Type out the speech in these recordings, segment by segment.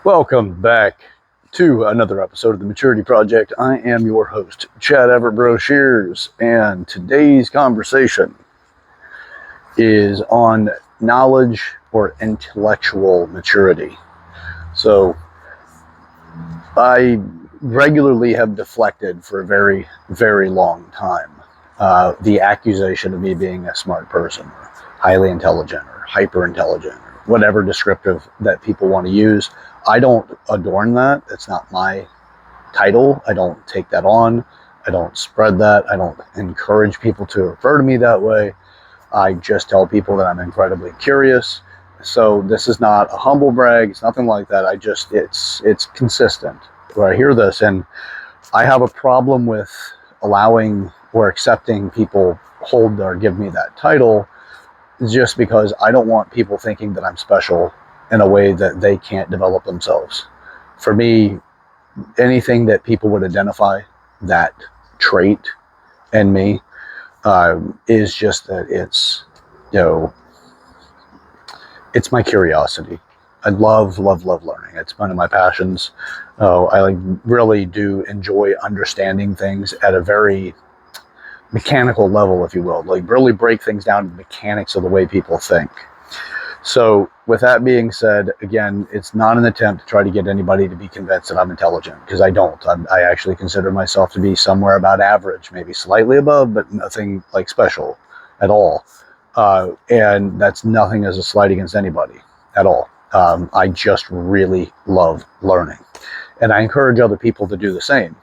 Welcome back to another episode of the Maturity Project. I am your host, Chad Everbro Shears, and today's conversation is on knowledge or intellectual maturity. So, I regularly have deflected for a very, very long time the accusation of me being a smart person, or highly intelligent, or hyper intelligent, or whatever descriptive that people want to use. I don't adorn that. It's not my title. I don't take that on. I don't spread that. I don't encourage people to refer to me that way. I just tell people that I'm incredibly curious. So this is not a humble brag. It's nothing like that. It's consistent. Where I hear this, and I have a problem with allowing or accepting people hold or give me that title, just because I don't want people thinking that I'm special in a way that they can't develop themselves. For me, anything that people would identify that trait in me is just that it's my curiosity. I love learning. It's one of my passions. I really do enjoy understanding things at a very mechanical level, if you will. Like really break things down to the mechanics of the way people think. So with that being said, again, it's not an attempt to try to get anybody to be convinced that I'm intelligent, because I don't. I actually consider myself to be somewhere about average, maybe slightly above, but nothing like special at all. And that's nothing as a slight against anybody at all. I just really love learning. And I encourage other people to do the same.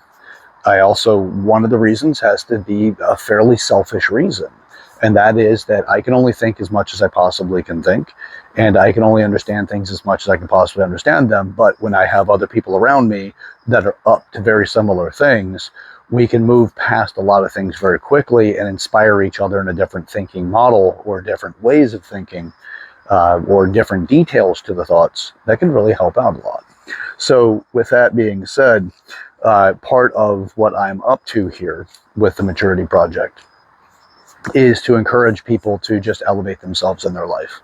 I also, one of the reasons has to be a fairly selfish reason. And that is that I can only think as much as I possibly can think, and I can only understand things as much as I can possibly understand them. But when I have other people around me that are up to very similar things, we can move past a lot of things very quickly and inspire each other in a different thinking model, or different ways of thinking, or different details to the thoughts that can really help out a lot. So with that being said, part of what I'm up to here with the Maturity Project is to encourage people to just elevate themselves in their life.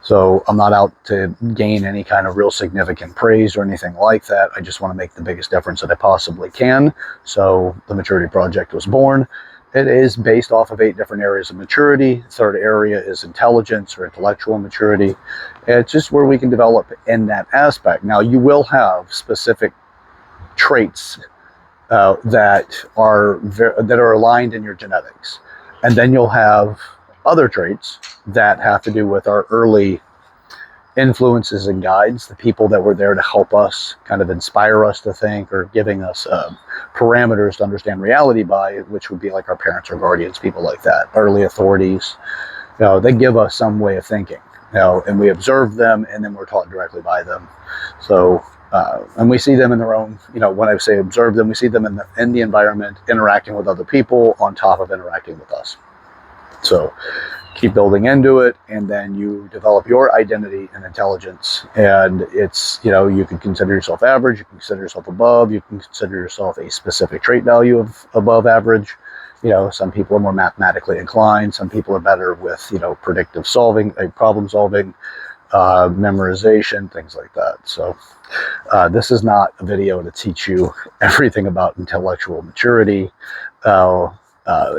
So I'm not out to gain any kind of real significant praise or anything like that. I just want to make the biggest difference that I possibly can. So the Maturity Project was born. It is based off of 8 different areas of maturity. The third area is intelligence or intellectual maturity. It's just where we can develop in that aspect. Now, you will have specific traits that are aligned in your genetics. And then you'll have other traits that have to do with our early influences and guides, the people that were there to help us, kind of inspire us to think, or giving us parameters to understand reality by, which would be like our parents or guardians, people like that, early authorities. They give us some way of thinking, and we observe them, and then we're taught directly by them. So, and we see them in their own, when I say observe them, we see them in the environment, interacting with other people on top of interacting with us. So keep building into it, and then you develop your identity and intelligence. And it's, you can consider yourself average, you can consider yourself above, you can consider yourself a specific trait value of above average. Some people are more mathematically inclined, some people are better with, predictive solving, problem solving, memorization, things like that. So this is not a video to teach you everything about intellectual maturity.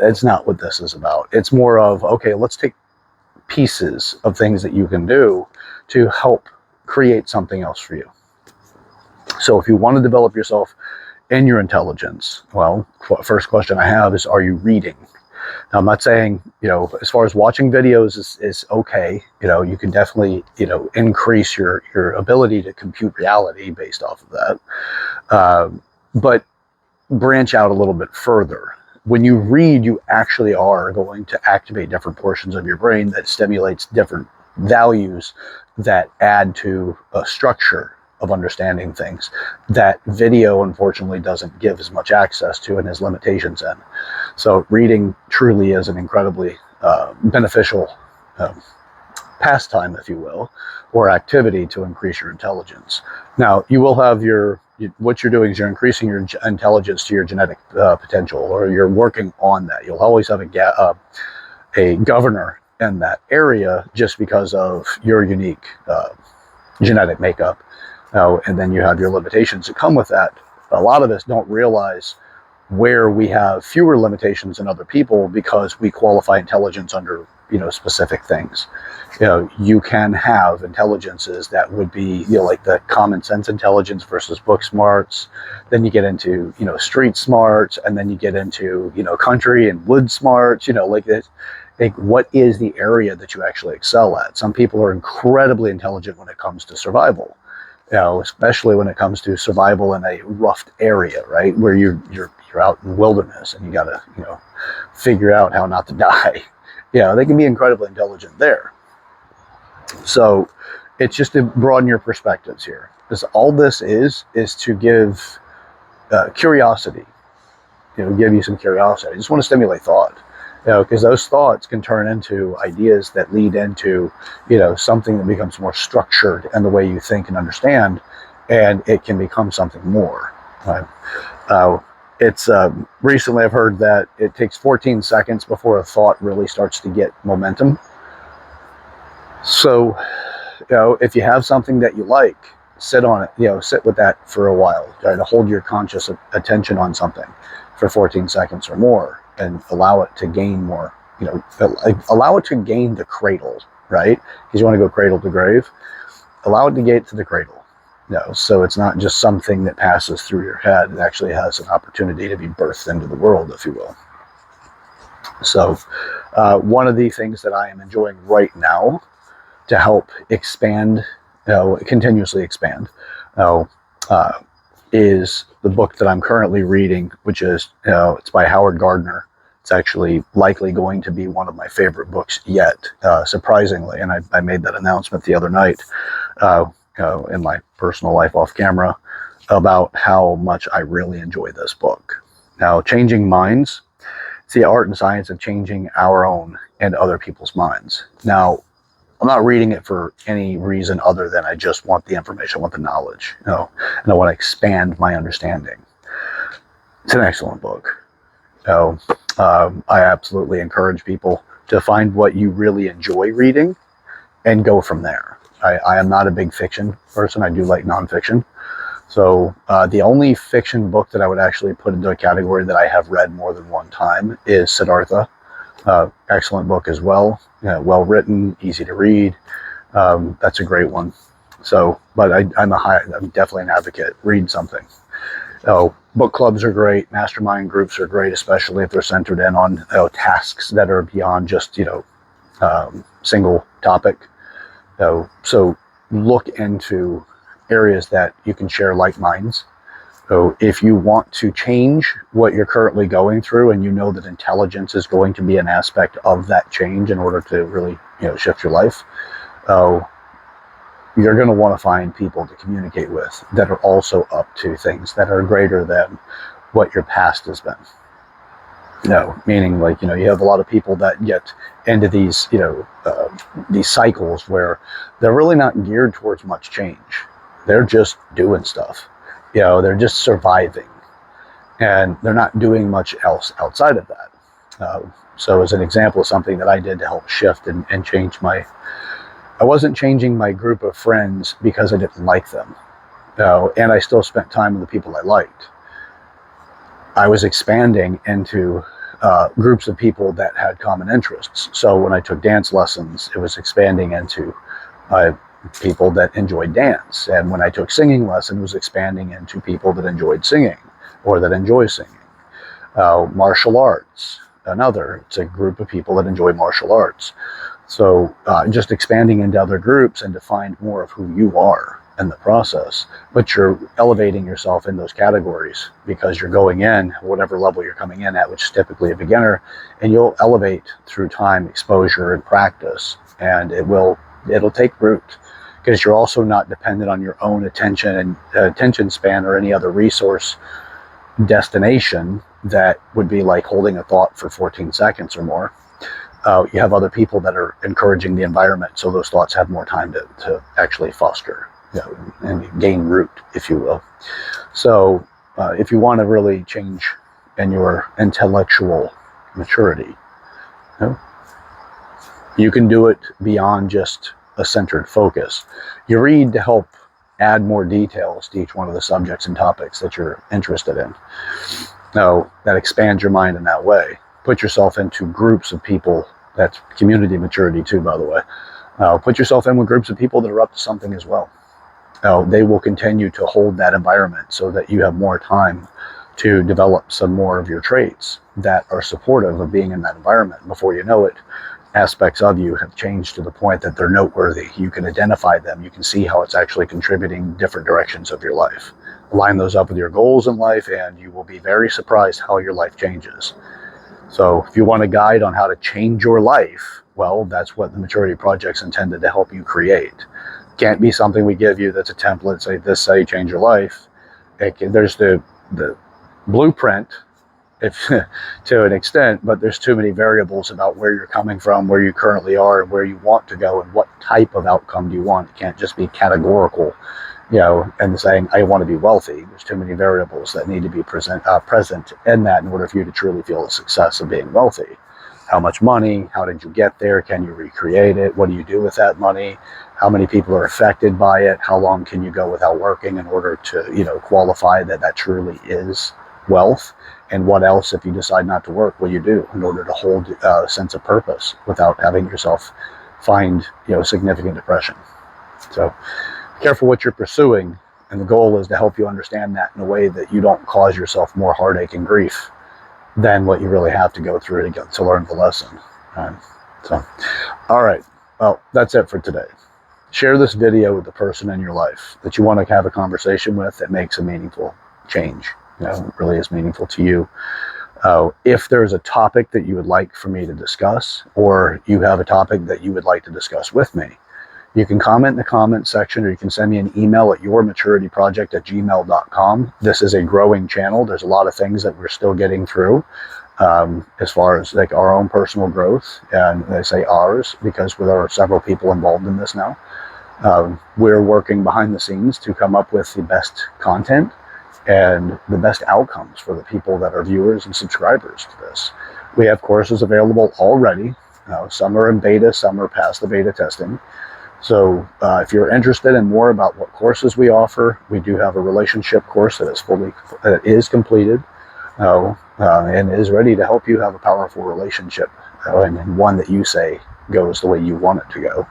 It's not what this is about. It's more of, okay, let's take pieces of things that you can do to help create something else for you. So if you want to develop yourself in your intelligence, well, first question I have is, are you reading? Now, I'm not saying, as far as watching videos is okay. You can definitely, increase your ability to compute reality based off of that. But branch out a little bit further. When you read, you actually are going to activate different portions of your brain that stimulates different values that add to a structure of understanding things that video, unfortunately, doesn't give as much access to and has limitations in. So reading truly is an incredibly beneficial pastime, if you will, or activity to increase your intelligence. Now, you will have what you're doing is you're increasing your intelligence to your genetic potential, or you're working on that. You'll always have a governor in that area just because of your unique genetic makeup. And then you have your limitations that come with that. A lot of us don't realize where we have fewer limitations than other people because we qualify intelligence under, specific things. You can have intelligences that would be, like the common sense intelligence versus book smarts. Then you get into, street smarts, and then you get into, country and wood smarts, like this. Like, what is the area that you actually excel at? Some people are incredibly intelligent when it comes to survival, especially when it comes to survival in a roughed area, right? Where you're out in the wilderness and you got to, figure out how not to die. They can be incredibly intelligent there. So it's just to broaden your perspectives here. Because all this is to give curiosity, give you some curiosity. I just want to stimulate thought, because those thoughts can turn into ideas that lead into, something that becomes more structured in the way you think and understand, and it can become something more. Right? Recently I've heard that it takes 14 seconds before a thought really starts to get momentum. So, if you have something that you like, sit on it, sit with that for a while. Try to hold your conscious attention on something for 14 seconds or more and allow it to gain more, allow it to gain the cradle, right? Because you want to go cradle to grave. Allow it to get to the cradle. So it's not just something that passes through your head. It actually has an opportunity to be birthed into the world, if you will. So one of the things that I am enjoying right now to help expand, continuously expand, is the book that I'm currently reading, which is, it's by Howard Gardner. It's actually likely going to be one of my favorite books yet, surprisingly. And I made that announcement the other night in my personal life off camera about how much I really enjoy this book. Now, Changing Minds. It's the art and science of changing our own and other people's minds. Now, I'm not reading it for any reason other than I just want the information, I want the knowledge, and I want to expand my understanding. It's an excellent book. I absolutely encourage people to find what you really enjoy reading and go from there. I am not a big fiction person. I do like nonfiction. So the only fiction book that I would actually put into a category that I have read more than one time is Siddhartha. Excellent book as well. Well written, easy to read. That's a great one. So, but I'm definitely an advocate. Read something. Book clubs are great. Mastermind groups are great, especially if they're centered in on tasks that are beyond just single topic. So look into areas that you can share like minds. So if you want to change what you're currently going through, and you know that intelligence is going to be an aspect of that change in order to really shift your life, you're going to want to find people to communicate with that are also up to things that are greater than what your past has been. Meaning like, you have a lot of people that get into these, these cycles where they're really not geared towards much change. They're just doing stuff. They're just surviving, and they're not doing much else outside of that. So as an example of something that I did to help shift and change I wasn't changing my group of friends because I didn't like them. And I still spent time with the people I liked. I was expanding into groups of people that had common interests. So when I took dance lessons, it was expanding into people that enjoyed dance. And when I took singing lessons, it was expanding into people that enjoyed singing or that enjoy singing. Martial arts, it's a group of people that enjoy martial arts. So just expanding into other groups and to find more of who you are in the process, but you're elevating yourself in those categories because you're going in whatever level you're coming in at, which is typically a beginner, and you'll elevate through time, exposure, and practice, and it'll take root because you're also not dependent on your own attention and attention span or any other resource destination that would be like holding a thought for 14 seconds or more. You have other people that are encouraging the environment, so those thoughts have more time to actually foster and gain root, if you will. So if you want to really change in your intellectual maturity, you can do it beyond just a centered focus. You read to help add more details to each one of the subjects and topics that you're interested in. Now, that expands your mind in that way. Put yourself into groups of people. That's community maturity too, by the way. Put yourself in with groups of people that are up to something as well. They will continue to hold that environment so that you have more time to develop some more of your traits that are supportive of being in that environment. Before you know it, aspects of you have changed to the point that they're noteworthy. You can identify them. You can see how it's actually contributing different directions of your life. Line those up with your goals in life, and you will be very surprised how your life changes. So if you want a guide on how to change your life, well, that's what the Maturity Project's intended to help you create. Can't be something we give you that's a template, say this how you change your life. There's the blueprint, if to an extent, but there's too many variables about where you're coming from, where you currently are, and where you want to go, and what type of outcome do you want. It can't just be categorical, and saying, I want to be wealthy. There's too many variables that need to be present in that in order for you to truly feel the success of being wealthy. How much money? How did you get there? Can you recreate it? What do you do with that money? How many people are affected by it? How long can you go without working in order to, qualify that truly is wealth? And what else, if you decide not to work, will you do in order to hold a sense of purpose without having yourself find, significant depression? So be careful what you're pursuing. And the goal is to help you understand that in a way that you don't cause yourself more heartache and grief than what you really have to go through to learn the lesson. So, all right. Well, that's it for today. Share this video with the person in your life that you want to have a conversation with that makes a meaningful change. Really is meaningful to you. If there's a topic that you would like for me to discuss, or you have a topic that you would like to discuss with me, you can comment in the comment section, or you can send me an email at yourmaturityproject@gmail.com. This is a growing channel. There's a lot of things that we're still getting through as far as like our own personal growth. And I say ours because there are several people involved in this now. We're working behind the scenes to come up with the best content and the best outcomes for the people that are viewers and subscribers to this. We have courses available already. Some are in beta, some are past the beta testing. So if you're interested in more about what courses we offer, we do have a relationship course that is completed and is ready to help you have a powerful relationship, and one that you say goes the way you want it to go.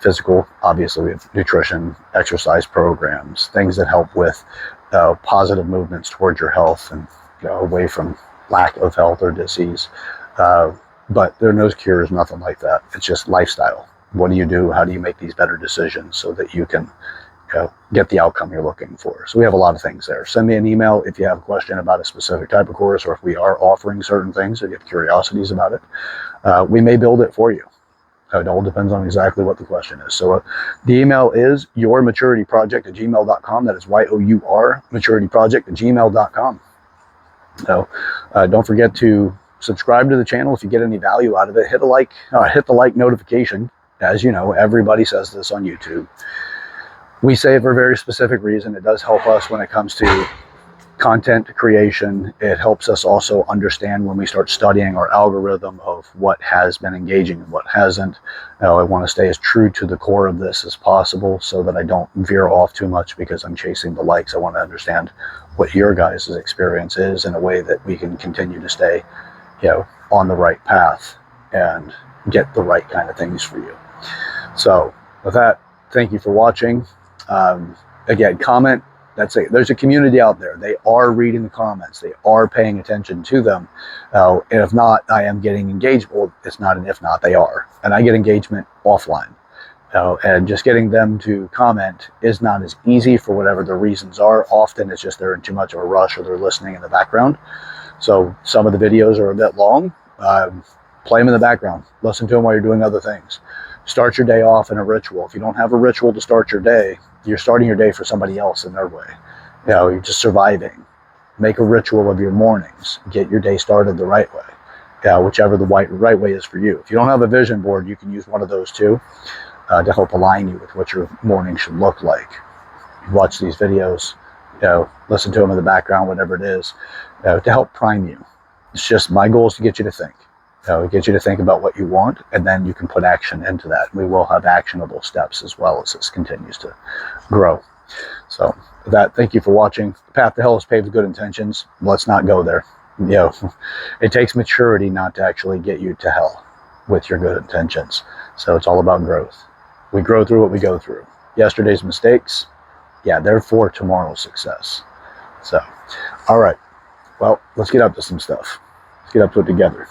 Physical, obviously, we have nutrition, exercise programs, things that help with positive movements towards your health and away from lack of health or disease. But there are no cures, nothing like that. It's just lifestyle. What do you do? How do you make these better decisions so that you can get the outcome you're looking for? So we have a lot of things there. Send me an email if you have a question about a specific type of course, or if we are offering certain things, or you have curiosities about it. We may build it for you. It all depends on exactly what the question is. So the email is yourmaturityproject@gmail.com. That is YOUR maturityproject@gmail.com. So don't forget to subscribe to the channel if you get any value out of it. Hit the like notification. As you know, everybody says this on YouTube. We say it for a very specific reason. It does help us when it comes to content creation. It helps us also understand when we start studying our algorithm of what has been engaging and what hasn't. I want to stay as true to the core of this as possible so that I don't veer off too much because I'm chasing the likes. I want to understand what your guys' experience is in a way that we can continue to stay on the right path and get the right kind of things for you. So with that, thank you for watching. Again, comment. That's it. There's a community out there. They are reading the comments. They are paying attention to them. And if not, I am getting engaged. Well, it's not an if not, they are. And I get engagement offline. And just getting them to comment is not as easy for whatever the reasons are. Often it's just they're in too much of a rush or they're listening in the background. So some of the videos are a bit long. Play them in the background. Listen to them while you're doing other things. Start your day off in a ritual. If you don't have a ritual to start your day, you're starting your day for somebody else in their way. You're just surviving. Make a ritual of your mornings. Get your day started the right way. Whichever the right way is for you. If you don't have a vision board, you can use one of those too to help align you with what your morning should look like. Watch these videos. Listen to them in the background, whatever it is, to help prime you. It's just my goal is to get you to think. It gets you to think about what you want, and then you can put action into that. We will have actionable steps as well as this continues to grow. So with that, thank you for watching. The path to hell is paved with good intentions. Let's not go there. It takes maturity not to actually get you to hell with your good intentions. So it's all about growth. We grow through what we go through. Yesterday's mistakes, therefore tomorrow's success. So, all right. Well, let's get up to some stuff. Let's get up to it together.